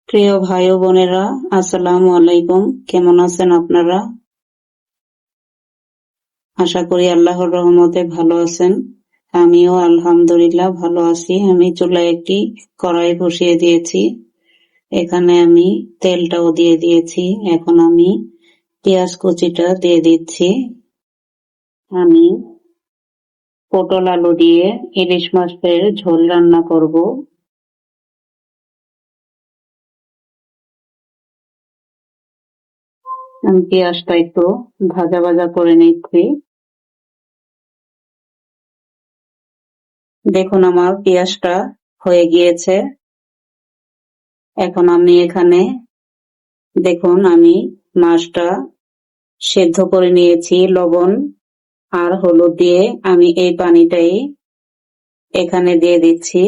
প্রিয় ভাই ও বোনেরা, আসসালামু আলাইকুম। কেমন আছেন আপনারা? আশা করি আল্লাহর রহমতে ভালো আছেন। আমিও আলহামদুলিল্লাহ ভালো আছি। আমি চুলায় একটি কড়াই বসিয়ে দিয়েছি। এখানে আমি তেলটাও দিয়ে দিয়েছি। এখন আমি পেঁয়াজ কুচিটা দিয়ে দিচ্ছি। আমি পটল আলু দিয়ে ইলিশ মাছের ঝোল রান্না করব। আমি পেঁয়াজটা একটু ভাজা ভাজা করে নিচ্ছি। দেখুন আমার পেঁয়াজটা হয়ে গিয়েছে। এখন আমি এখানে দেখুন আমি মাছটা সেদ্ধ করে নিয়েছি লবণ আর হলুদ দিয়ে। আমি এই পানিটাই এখানে দিয়ে দিচ্ছি।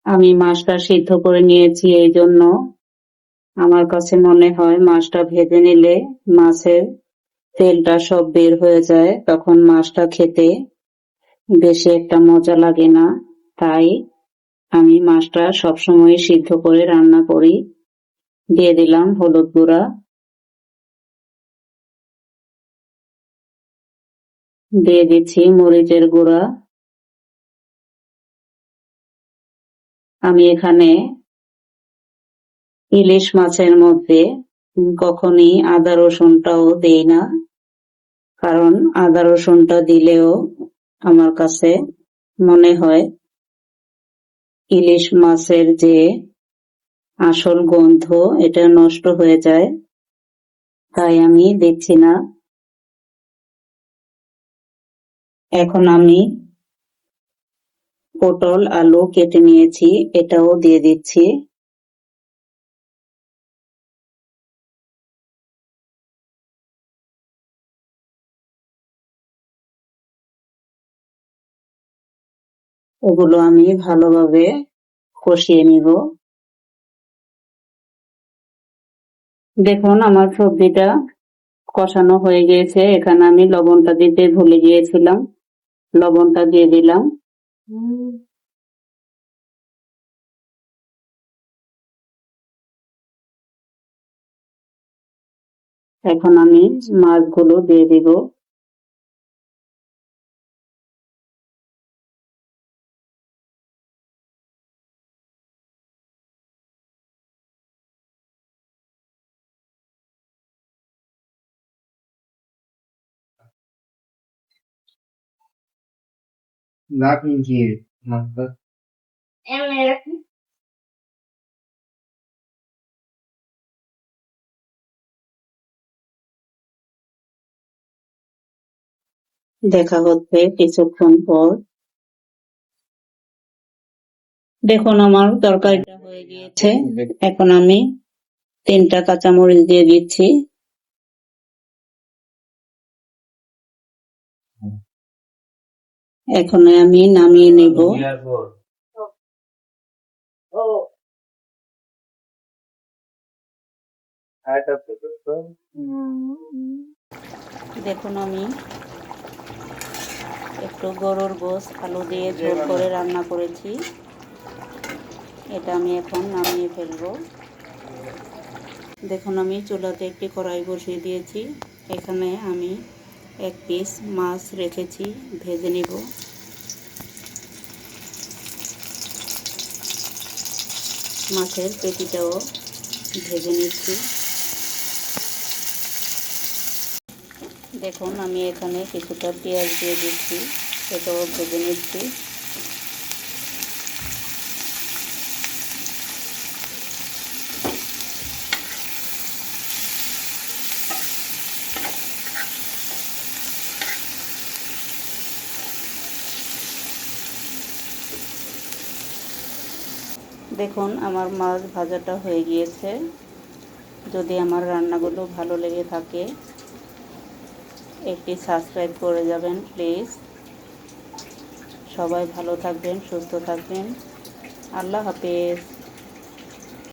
আমি মাছটা সিদ্ধ করে নিয়েছি, এই জন্য আমার কাছে মনে হয় মাছটা ভেজে নিলে মাছের তেলটা সব বের হয়ে যায়, তখন মাছটা খেতে বেশি একটা মজা লাগে না। তাই আমি মাছটা সবসময় সিদ্ধ করে রান্না করি। দিয়ে দিলাম হলুদ গুঁড়া, দিয়ে দিচ্ছি মরিচের গুঁড়া। আমি এখানে ইলিশ মাছের মধ্যে কখনই আদা রসুনটাও দেই না, কারণ আদা রসুনটা দিলেও আমার কাছে মনে হয় ইলিশ মাছের যে আসল গন্ধ এটা নষ্ট হয়ে যায়, তাই আমি দিচ্ছি না। এখন আমি পটল আলু কেটে নিয়েছি, এটাও দিয়ে দিচ্ছি। ওগুলো আমি ভালোভাবে কষিয়ে নিব। দেখুন আমার সবজিটা কষানো হয়ে গিয়েছে। এখানে আমি লবণটা দিতে ভুলে গিয়েছিলাম, লবণটা দিয়ে দিলাম। এখন আমি মাছগুলো দিয়ে দিব। দেখা হচ্ছে কিছুক্ষণ পর। দেখুন আমার তরকারিটা হয়ে গিয়েছে। এখন আমি 3টা কাঁচামরিচ দিয়ে দিচ্ছি। এখন আমি নামিয়ে নেব। দেখুন আমি একটু গরুর গোশত আলু দিয়ে ঝোল করে রান্না করেছি। এটা আমি এখন নামিয়ে ফেলবো। দেখুন আমি চুলাতে একটি কড়াই বসিয়ে দিয়েছি। এখানে আমি 1 পিস মাছ রেখেছি, ভেজে নিব। মাছের পেটিটাও ভেজে নিচ্ছি। দেখুন আমি এখানে কিছুটা পেঁয়াজ দিয়ে দিচ্ছি, এটাও ভেজে নিচ্ছি। দেখুন আমার মাছ ভাজাটা হয়ে গিয়েছে। যদি আমার রান্নাগুলো ভালো লেগে থাকে একটি সাবস্ক্রাইব করে যাবেন প্লিজ। সবাই ভালো থাকবেন, সুস্থ থাকবেন। আল্লাহ হাফেজ।